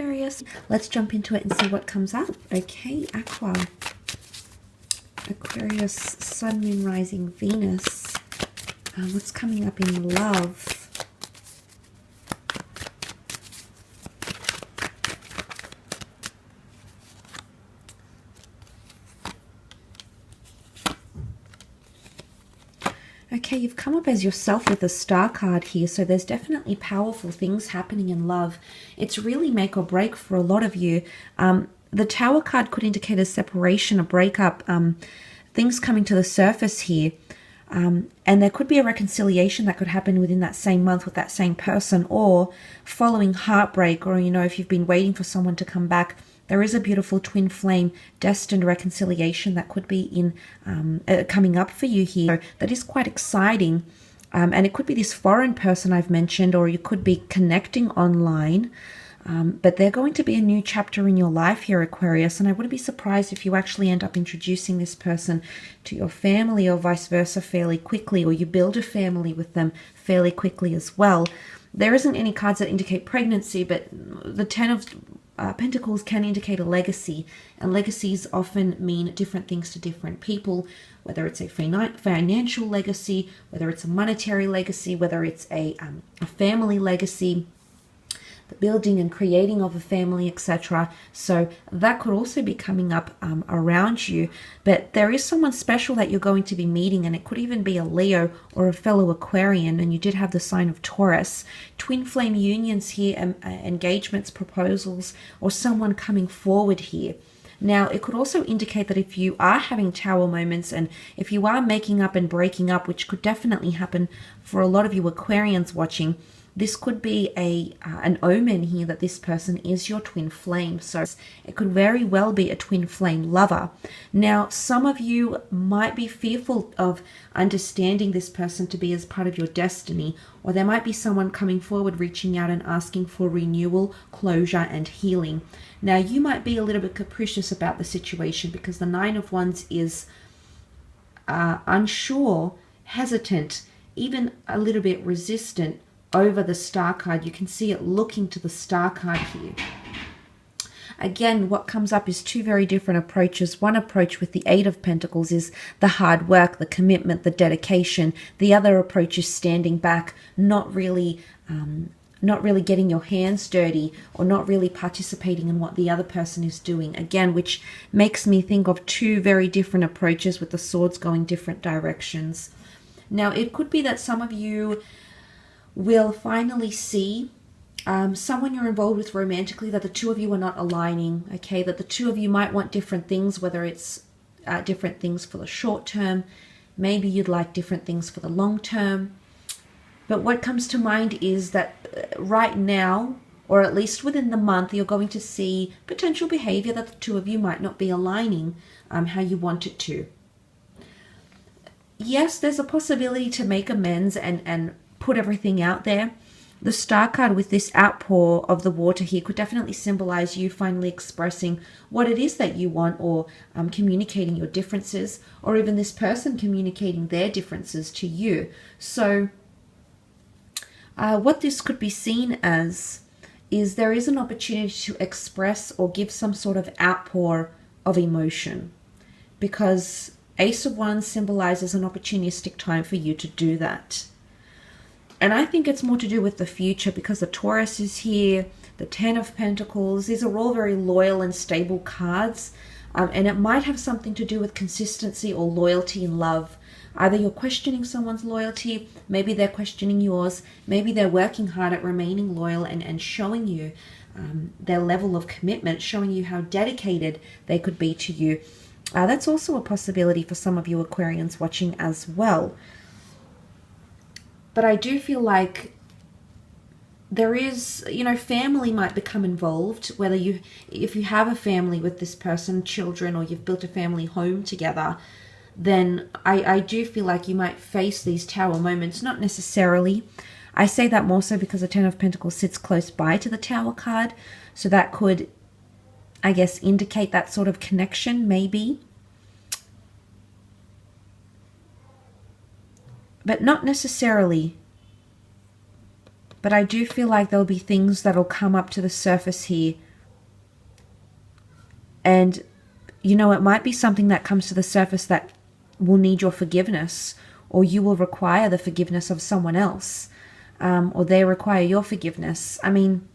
Aquarius. Let's jump into it and see what comes up. Okay, Aqua. Aquarius, Sun, Moon, Rising, Venus. What's coming up in love? Okay, you've come up as yourself with the Star card here, so there's definitely powerful things happening in love. It's really make or break for a lot of you. The Tower card could indicate a separation, a breakup, things coming to the surface here. And there could be a reconciliation that could happen within that same month with that same person, or following heartbreak, or, you know, if you've been waiting for someone to come back, there is a beautiful twin flame destined reconciliation that could be in coming up for you here. So that is quite exciting. And it could be this foreign person I've mentioned, or you could be connecting online. But they're going to be a new chapter in your life here, Aquarius. And I wouldn't be surprised if you actually end up introducing this person to your family, or vice versa, fairly quickly, or you build a family with them fairly quickly as well. There isn't any cards that indicate pregnancy, but the Ten of Pentacles can indicate a legacy, and legacies often mean different things to different people, whether it's a financial legacy, whether it's a monetary legacy, whether it's a family legacy, the building and creating of a family, etc. So that could also be coming up around you. But there is someone special that you're going to be meeting, and it could even be a Leo or a fellow Aquarian, and you did have the sign of Taurus. Twin flame unions here, engagements, proposals, or someone coming forward here. Now, it could also indicate that if you are having Tower moments, and if you are making up and breaking up, which could definitely happen for a lot of you Aquarians watching, this could be an omen here that this person is your twin flame. So it could very well be a twin flame lover. Now, some of you might be fearful of understanding this person to be as part of your destiny, or there might be someone coming forward reaching out and asking for renewal, closure, and healing. Now, you might be a little bit capricious about the situation, because the Nine of Wands is unsure, hesitant, even a little bit resistant over the Star card. You can see it looking to the Star card here. Again, what comes up is two very different approaches. One approach with the Eight of Pentacles is the hard work, the commitment, the dedication. The other approach is standing back, not really getting your hands dirty, or not really participating in what the other person is doing. Again, which makes me think of two very different approaches with the swords going different directions. Now, it could be that some of you will finally see someone you're involved with romantically, that the two of you are not aligning, okay? That the two of you might want different things, whether it's different things for the short term, maybe you'd like different things for the long term. But what comes to mind is that right now, or at least within the month, you're going to see potential behavior that the two of you might not be aligning how you want it to. Yes, there's a possibility to make amends and put everything out there. The Star card with this outpour of the water here could definitely symbolize you finally expressing what it is that you want, or communicating your differences, or even this person communicating their differences to you. So what this could be seen as is there is an opportunity to express or give some sort of outpour of emotion, because Ace of Wands symbolizes an opportunistic time for you to do that. And I think it's more to do with the future, because the Taurus is here, the Ten of Pentacles. These are all very loyal and stable cards. And it might have something to do with consistency or loyalty in love. Either you're questioning someone's loyalty, maybe they're questioning yours, maybe they're working hard at remaining loyal and showing you their level of commitment, showing you how dedicated they could be to you. That's also a possibility for some of you Aquarians watching as well. But I do feel like there is, you know, family might become involved, whether if you have a family with this person, children, or you've built a family home together, then I do feel like you might face these Tower moments. Not necessarily. I say that more so because the Ten of Pentacles sits close by to the Tower card. So that could, I guess, indicate that sort of connection, maybe. But not necessarily. But I do feel like there'll be things that'll come up to the surface here And, you know, it might be something that comes to the surface that will need your forgiveness, or you will require the forgiveness of someone else, or they require your forgiveness. I mean,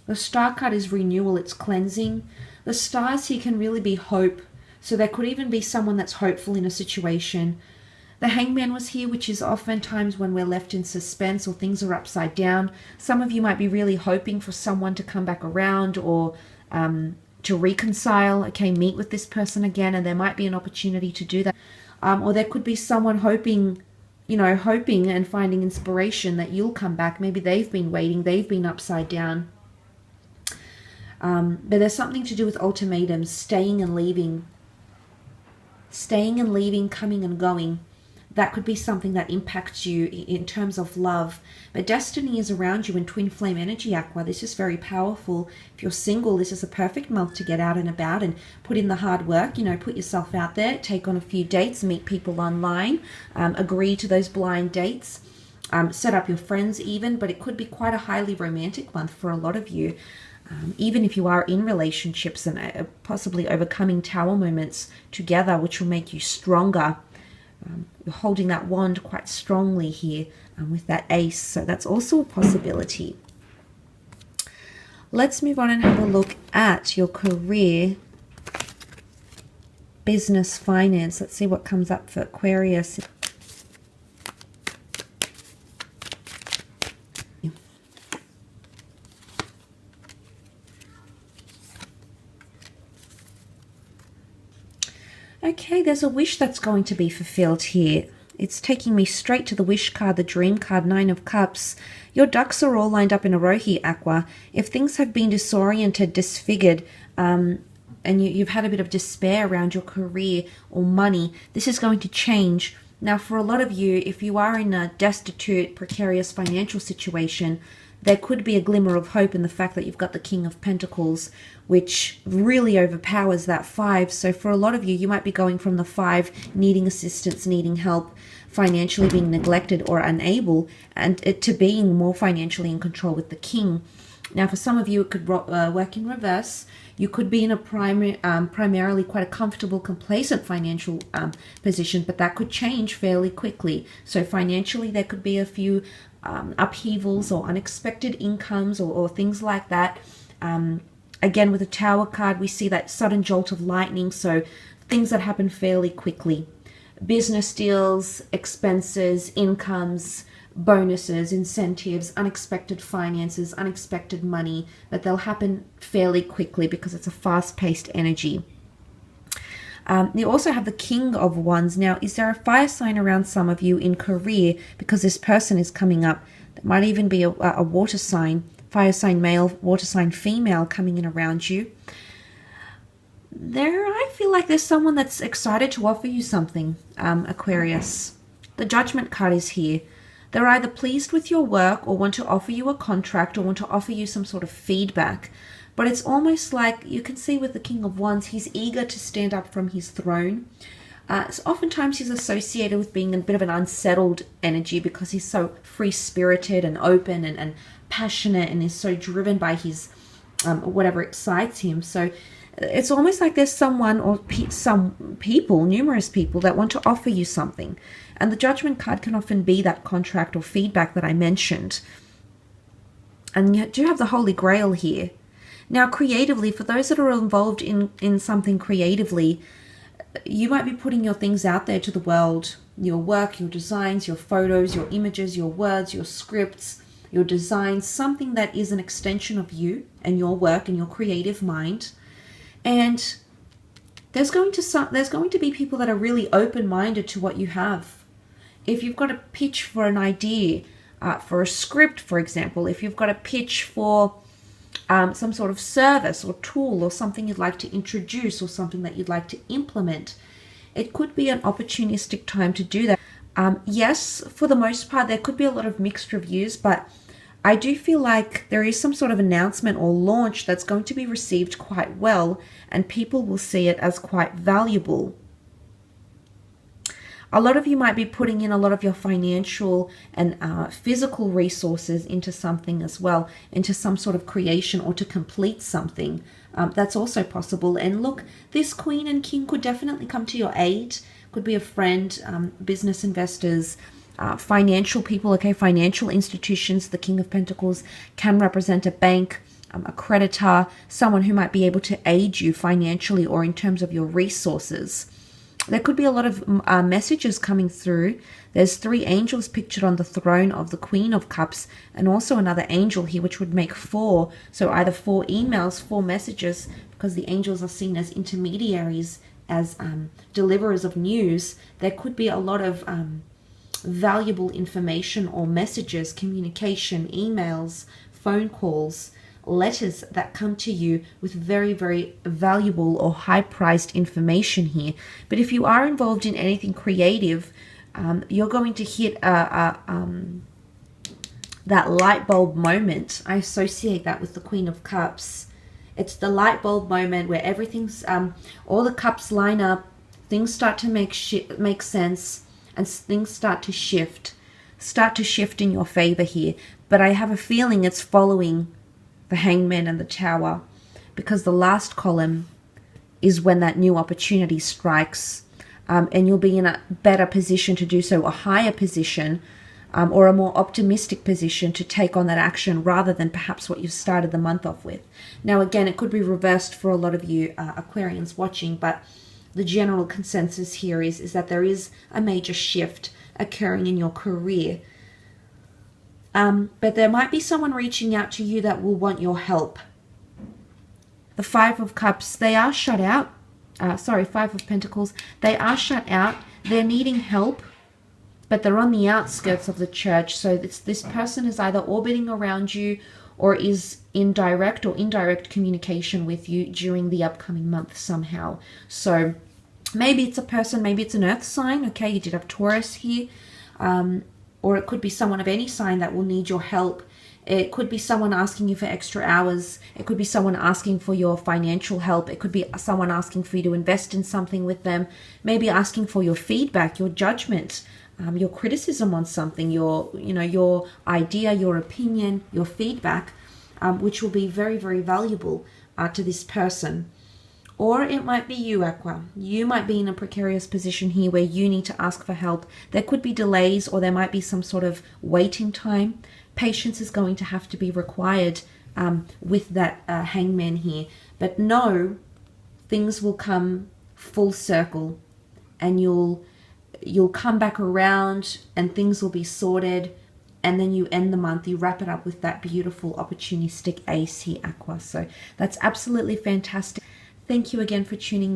the Star card is renewal, it's cleansing. The stars here can really be hope. So there could even be someone that's hopeful in a situation. The Hangman was here, which is oftentimes when we're left in suspense or things are upside down. Some of you might be really hoping for someone to come back around, or to reconcile, okay, meet with this person again, and there might be an opportunity to do that. Or there could be someone hoping, you know, hoping and finding inspiration that you'll come back. Maybe they've been waiting, they've been upside down. But there's something to do with ultimatums, staying and leaving, coming and going. That could be something that impacts you in terms of love. But destiny is around you in twin flame energy, Aqua. This is very powerful. If you're single, this is a perfect month to get out and about and put in the hard work. You know, put yourself out there, take on a few dates, meet people online, agree to those blind dates, set up your friends even. But it could be quite a highly romantic month for a lot of you. Even if you are in relationships, and possibly overcoming tower moments together, which will make you stronger. You're holding that wand quite strongly here with that ace, so that's also a possibility. Let's move on and have a look at your career, business, finance. Let's see what comes up for Aquarius. Okay, there's a wish that's going to be fulfilled here. It's taking me straight to the wish card, the dream card, 9 of Cups. Your ducks are all lined up in a row here, Aqua. If things have been disoriented, disfigured, and you've had a bit of despair around your career or money, this is going to change. Now, for a lot of you, if you are in a destitute, precarious financial situation, there could be a glimmer of hope in the fact that you've got the King of Pentacles, which really overpowers that 5. So for a lot of you, you might be going from the 5, needing assistance, needing help, financially being neglected or unable, and to being more financially in control with the King. Now, for some of you, it could work in reverse. You could be in a primarily quite a comfortable, complacent financial position, but that could change fairly quickly. So financially, there could be a few upheavals or unexpected incomes or things like that. Again, with the Tower card, we see that sudden jolt of lightning, so things that happen fairly quickly. Business deals, expenses, incomes, bonuses, incentives, unexpected finances, unexpected money, but they'll happen fairly quickly because it's a fast-paced energy. You also have the King of Wands. Now, is there a fire sign around some of you in career? Because this person is coming up. There might even be a water sign, fire sign male, water sign female coming in around you. I feel like there's someone that's excited to offer you something, Aquarius. The Judgment card is here. They're either pleased with your work or want to offer you a contract or want to offer you some sort of feedback. But it's almost like you can see with the King of Wands, he's eager to stand up from his throne. So oftentimes he's associated with being a bit of an unsettled energy because he's so free-spirited and open and passionate and is so driven by his whatever excites him. So it's almost like there's someone or some people, numerous people, that want to offer you something. And the Judgment card can often be that contract or feedback that I mentioned. And you do have the Holy Grail here. Now, creatively, for those that are involved in something creatively, you might be putting your things out there to the world, your work, your designs, your photos, your images, your words, your scripts, your designs, something that is an extension of you and your work and your creative mind. And there's going to be people that are really open-minded to what you have. If you've got a pitch for an idea, for a script, for example, if you've got a pitch for some sort of service or tool or something you'd like to introduce or something that you'd like to implement, it could be an opportunistic time to do that. Yes, for the most part, there could be a lot of mixed reviews, but I do feel like there is some sort of announcement or launch that's going to be received quite well, and people will see it as quite valuable. A lot of you might be putting in a lot of your financial and physical resources into something as well, into some sort of creation or to complete something. That's also possible. And look, this Queen and King could definitely come to your aid. Could be a friend, business investors, financial people, okay, financial institutions. The King of Pentacles can represent a bank, a creditor, someone who might be able to aid you financially or in terms of your resources. There could be a lot of messages coming through. There's 3 angels pictured on the throne of the Queen of Cups, and also another angel here, which would make 4. So either 4 emails, 4 messages, because the angels are seen as intermediaries, as deliverers of news. There could be a lot of valuable information or messages, communication, emails, phone calls, letters that come to you with very, very valuable or high-priced information here. But if you are involved in anything creative, you're going to hit that light bulb moment. I associate that with the Queen of Cups. It's the light bulb moment where everything's, all the cups line up, things start to make sense, and things start to shift in your favor here. But I have a feeling it's following the Hangman and the Tower, because the last column is when that new opportunity strikes, and you'll be in a better position to do so, a higher position, or a more optimistic position to take on that action rather than perhaps what you've started the month off with. Now, again, it could be reversed for a lot of you Aquarians watching, but the general consensus here is that there is a major shift occurring in your career. But there might be someone reaching out to you that will want your help. The 5 of Cups, they are shut out. 5 of Pentacles, they are shut out. They're needing help, but they're on the outskirts of the church. So this person is either orbiting around you or is in direct or indirect communication with you during the upcoming month somehow. So maybe it's a person, maybe it's an earth sign. Okay, you did have Taurus here. Or it could be someone of any sign that will need your help. It could be someone asking you for extra hours. It could be someone asking for your financial help. It could be someone asking for you to invest in something with them. Maybe asking for your feedback, your judgment, your criticism on something, your idea, your opinion, your feedback, which will be very, very valuable to this person. Or it might be you, Aqua. You might be in a precarious position here where you need to ask for help. There could be delays, or there might be some sort of waiting time. Patience is going to have to be required with that Hangman here. But no, things will come full circle, and you'll come back around, and things will be sorted. And then you end the month, you wrap it up with that beautiful opportunistic ace here, Aqua. So that's absolutely fantastic. Thank you again for tuning in.